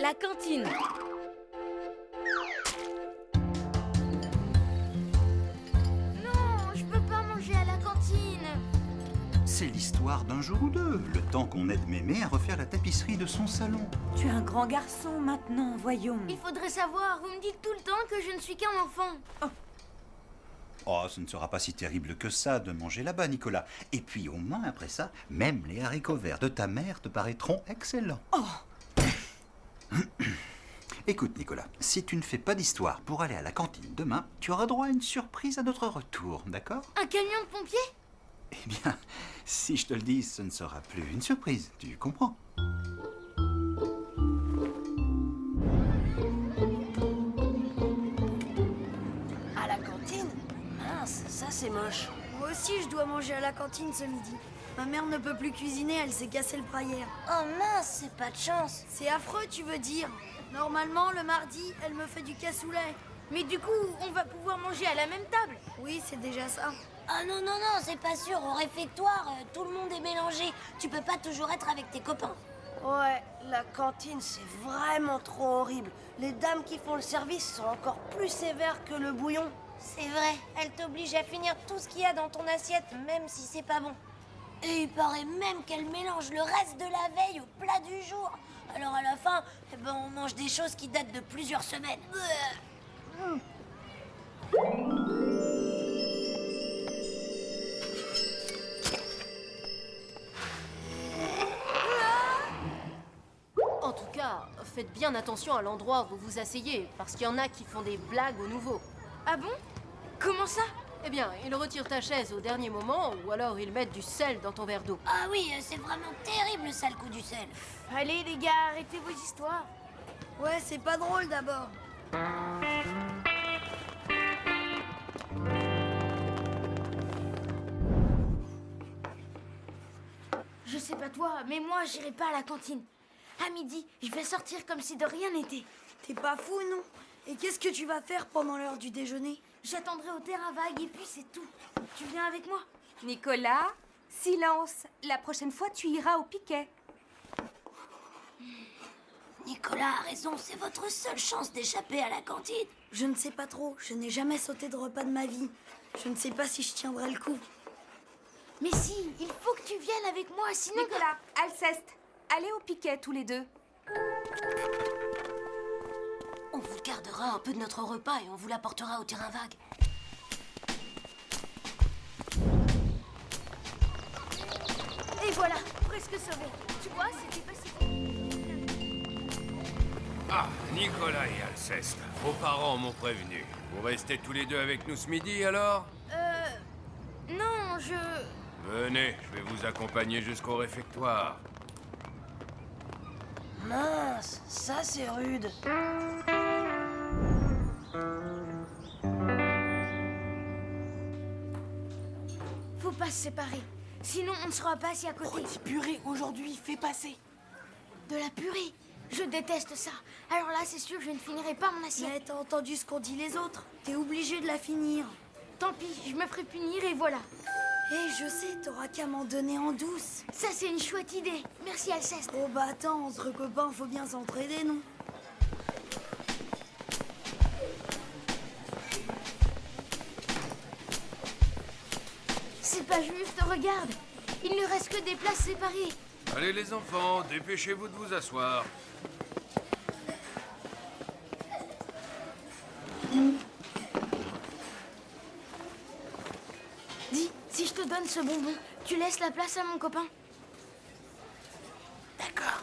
la cantine. Non, je peux pas manger à la cantine. C'est l'histoire d'un jour ou deux, le temps qu'on aide Mémé à refaire la tapisserie de son salon. Tu es un grand garçon maintenant, voyons. Il faudrait savoir, vous me dites tout le temps que je ne suis qu'un enfant. Oh, ce ne sera pas si terrible que ça de manger là-bas, Nicolas. Et puis au moins après ça, même les haricots verts de ta mère te paraîtront excellents. Oh. Écoute, Nicolas, si tu ne fais pas d'histoire pour aller à la cantine demain, tu auras droit à une surprise à notre retour, d'accord? Un camion de pompiers? Eh bien, si je te le dis, ce ne sera plus une surprise, tu comprends? À la cantine? Mince, ça c'est moche. Moi aussi, je dois manger à la cantine ce midi. Ma mère ne peut plus cuisiner, elle s'est cassé le bras hier. Oh mince, c'est pas de chance. C'est affreux, tu veux dire? Normalement, le mardi, elle me fait du cassoulet. Mais du coup, on va pouvoir manger à la même table. Oui, c'est déjà ça. Ah non, non, non, c'est pas sûr. Au réfectoire, tout le monde est mélangé. Tu peux pas toujours être avec tes copains. Ouais, la cantine, c'est vraiment trop horrible. Les dames qui font le service sont encore plus sévères que le bouillon. C'est vrai, elle t'oblige à finir tout ce qu'il y a dans ton assiette, même si c'est pas bon. Et il paraît même qu'elle mélange le reste de la veille au plat du jour. Alors à la fin, eh ben, on mange des choses qui datent de plusieurs semaines. En tout cas, faites bien attention à l'endroit où vous vous asseyez, parce qu'il y en a qui font des blagues aux nouveaux. Ah bon? Comment ça? Eh bien, ils retirent ta chaise au dernier moment, ou alors ils mettent du sel dans ton verre d'eau. Ah oui, c'est vraiment terrible ça, le coup du sel. Allez les gars, arrêtez vos histoires. Ouais, c'est pas drôle d'abord. Je sais pas toi, mais moi j'irai pas à la cantine. À midi, je vais sortir comme si de rien n'était. T'es pas fou, non? Et qu'est-ce que tu vas faire pendant l'heure du déjeuner? J'attendrai au terrain vague et puis c'est tout. Tu viens avec moi? Nicolas, silence. La prochaine fois, tu iras au piquet. Nicolas a raison, c'est votre seule chance d'échapper à la cantine. Je ne sais pas trop, je n'ai jamais sauté de repas de ma vie. Je ne sais pas si je tiendrai le coup. Mais si, il faut que tu viennes avec moi, sinon... Nicolas, Alceste, allez au piquet tous les deux. On vous gardera un peu de notre repas et on vous l'apportera au terrain vague. Et voilà, presque sauvé. Tu vois, c'était pas si... Ah, Nicolas et Alceste, vos parents m'ont prévenu. Vous restez tous les deux avec nous ce midi alors? Non, je... Venez, je vais vous accompagner jusqu'au réfectoire. Mince, ça c'est rude. Faut pas se séparer. Sinon, on ne sera pas assis à côté. Rôti purée aujourd'hui, fais passer. De la purée. Je déteste ça. Alors là, c'est sûr, je ne finirai pas mon Mais assiette. t'as entendu ce qu'ont dit les autres? T'es obligé de la finir. Tant pis, je me ferai punir et voilà. Eh, je sais, t'auras qu'à m'en donner en douce. Ça, c'est une chouette idée. Merci, Alceste. Oh bah attends, entre copains, faut bien s'entraider, non? C'est pas juste, regarde. Il ne reste que des places séparées. Allez les enfants, dépêchez-vous de vous asseoir. Dis, si je te donne ce bonbon, tu laisses la place à mon copain? D'accord.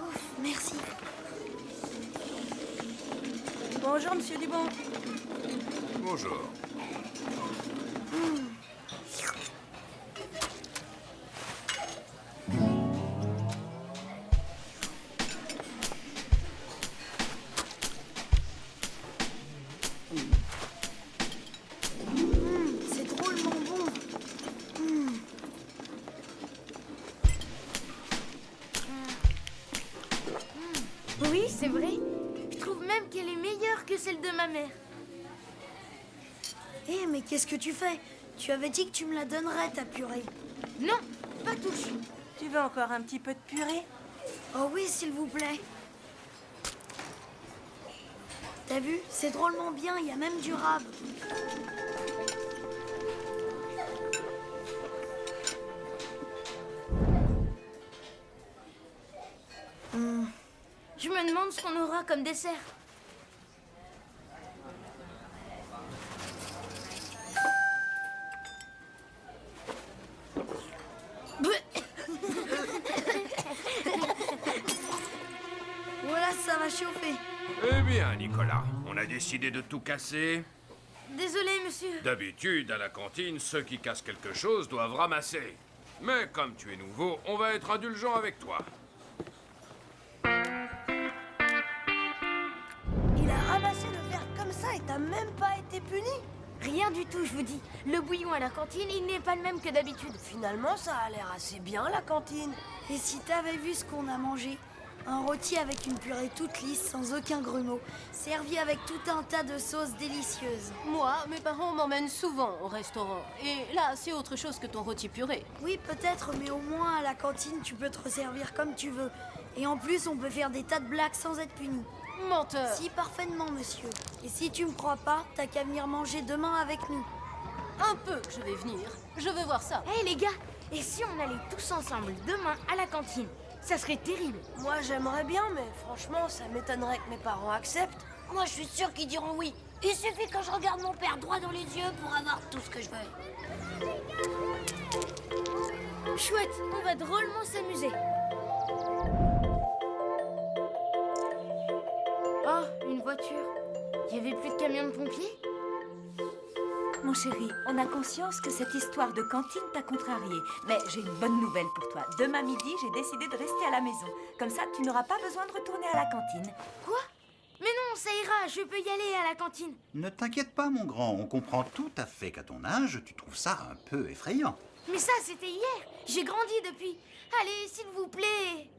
Ouf, merci. Bonjour, monsieur Dubon. Bonjour. C'est drôlement bon. Oui, c'est vrai. Je trouve même qu'elle est meilleure que celle de ma mère. Eh, mais qu'est-ce que tu fais? Tu avais dit que tu me la donnerais, ta purée. Non, pas touche. Tu veux encore un petit peu de purée? Oh oui, s'il vous plaît. T'as vu? C'est drôlement bien, il y a même du rab. Je me demande ce qu'on aura comme dessert. Voilà, ça va chauffer. Eh bien, Nicolas, on a décidé de tout casser. Désolé, monsieur. D'habitude, à la cantine, ceux qui cassent quelque chose doivent ramasser. Mais comme tu es nouveau, on va être indulgent avec toi. Il a ramassé le verre comme ça et t'as même pas été puni? Rien du tout, je vous dis. Le bouillon à la cantine, il n'est pas le même que d'habitude. Finalement, ça a l'air assez bien, la cantine. Et si t'avais vu ce qu'on a mangé? Un rôti avec une purée toute lisse, sans aucun grumeau, servi avec tout un tas de sauces délicieuses. Moi, mes parents m'emmènent souvent au restaurant. Et là, c'est autre chose que ton rôti purée. Oui, peut-être, mais au moins à la cantine, tu peux te resservir comme tu veux. Et en plus, on peut faire des tas de blagues sans être puni. Menteur. Si, parfaitement, monsieur. Et si tu me crois pas, t'as qu'à venir manger demain avec nous. Un peu que je vais venir. Je veux voir ça. Hé les gars, et si on allait tous ensemble demain à la cantine? Ça serait terrible. Moi, j'aimerais bien, mais franchement, ça m'étonnerait que mes parents acceptent. Moi, je suis sûre qu'ils diront oui. Il suffit que je regarde mon père droit dans les yeux pour avoir tout ce que je veux. Chouette, on va drôlement s'amuser. Oh, une voiture. Il y avait plus de camions de pompiers? Mon chéri, on a conscience que cette histoire de cantine t'a contrarié. Mais j'ai une bonne nouvelle pour toi. Demain midi, j'ai décidé de rester à la maison. Comme ça, tu n'auras pas besoin de retourner à la cantine. Quoi? Mais non, ça ira, je peux y aller à la cantine. Ne t'inquiète pas, mon grand, on comprend tout à fait qu'à ton âge, tu trouves ça un peu effrayant. Mais ça, c'était hier. J'ai grandi depuis. Allez, s'il vous plaît.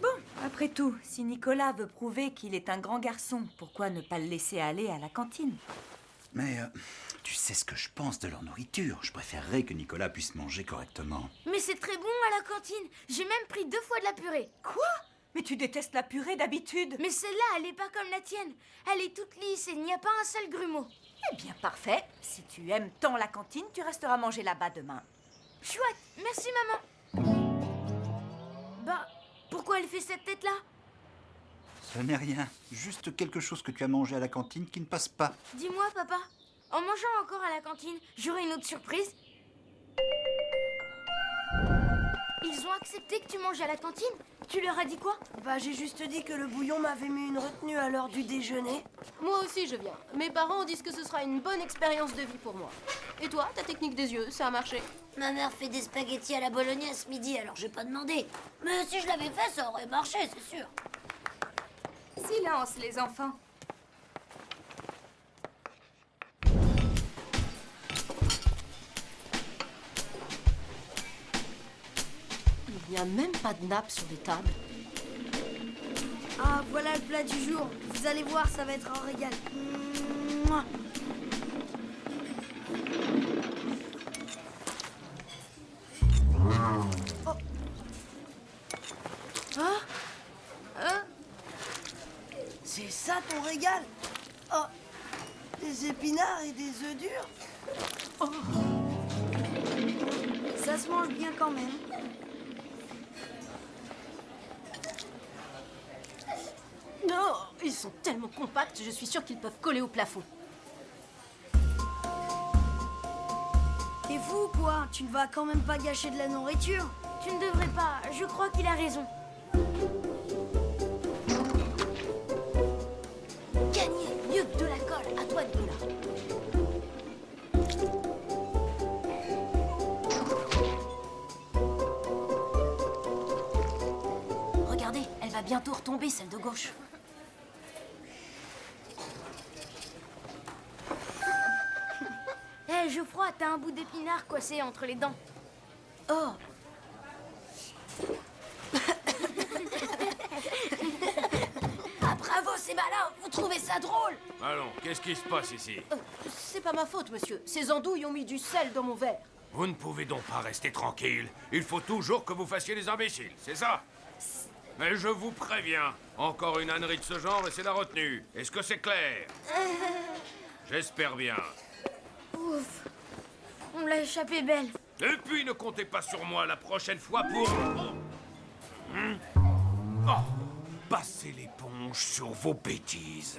Bon, après tout, si Nicolas veut prouver qu'il est un grand garçon, pourquoi ne pas le laisser aller à la cantine? Mais tu sais ce que je pense de leur nourriture. Je préférerais que Nicolas puisse manger correctement. Mais c'est très bon à la cantine. J'ai même pris 2 fois de la purée. Quoi? Mais tu détestes la purée d'habitude. Mais celle-là, elle est pas comme la tienne. Elle est toute lisse et il n'y a pas un seul grumeau. Eh bien, parfait. Si tu aimes tant la cantine, tu resteras manger là-bas demain. Chouette, merci maman. Bah, pourquoi elle fait cette tête-là? Ce n'est rien. Juste quelque chose que tu as mangé à la cantine qui ne passe pas. Dis-moi, papa, en mangeant encore à la cantine, j'aurai une autre surprise? Ils ont accepté que tu manges à la cantine? Tu leur as dit quoi? Bah, j'ai juste dit que le bouillon m'avait mis une retenue à l'heure du déjeuner. Moi aussi, je viens. Mes parents disent que ce sera une bonne expérience de vie pour moi. Et toi, ta technique des yeux, ça a marché? Ma mère fait des spaghettis à la bolognaise ce midi, alors j'ai pas demandé. Mais si je l'avais fait, ça aurait marché, c'est sûr. Silence, les enfants. Il n'y a même pas de nappe sur les tables. Ah, voilà le plat du jour. Vous allez voir, ça va être un régal. Mouah. C'est ça ton régal? Oh, des épinards et des œufs durs? Ça se mange bien quand même. Non, ils sont tellement compacts, je suis sûre qu'ils peuvent coller au plafond. T'es fou, quoi? Tu ne vas quand même pas gâcher de la nourriture? Tu ne devrais pas, je crois qu'il a raison. Gagné, mieux que de la colle, à toi Nicolas. Regardez, elle va bientôt retomber, celle de gauche. Hé, Geoffroy, t'as un bout d'épinard coincé entre les dents. Oh, Ah bravo, c'est malin, vous trouvez ça drôle? Allons, qu'est-ce qui se passe ici? c'est pas ma faute, monsieur. Ces andouilles ont mis du sel dans mon verre. Vous ne pouvez donc pas rester tranquille. Il faut toujours que vous fassiez les imbéciles, c'est ça? Mais je vous préviens, encore une ânerie de ce genre et c'est la retenue. Est-ce que c'est clair? J'espère bien. Ouf. On l'a échappé belle. Et puis ne comptez pas sur moi la prochaine fois pour... Oh, passez l'éponge sur vos bêtises.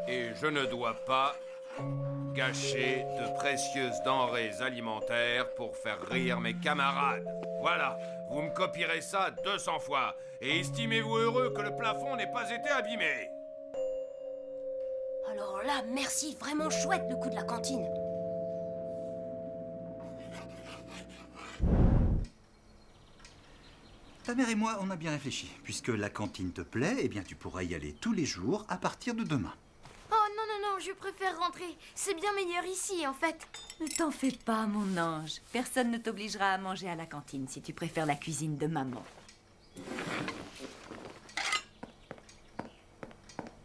Et je ne dois pas gâcher de précieuses denrées alimentaires pour faire rire mes camarades. Voilà, vous me copierez ça 200 fois. Et estimez-vous heureux que le plafond n'ait pas été abîmé. Alors là, merci, vraiment chouette le coup de la cantine. Ta mère et moi, on a bien réfléchi. Puisque la cantine te plaît, eh bien tu pourras y aller tous les jours à partir de demain. Oh non, non, non, je préfère rentrer. C'est bien meilleur ici, en fait. Ne t'en fais pas, mon ange. Personne ne t'obligera à manger à la cantine si tu préfères la cuisine de maman.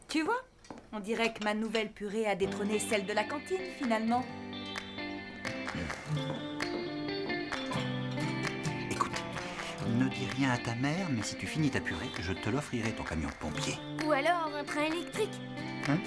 Tu vois? On dirait que ma nouvelle purée a détrôné celle de la cantine, finalement. Écoute, ne dis rien à ta mère, mais si tu finis ta purée, je te l'offrirai ton camion de pompier. Ou alors un train électrique. Hein?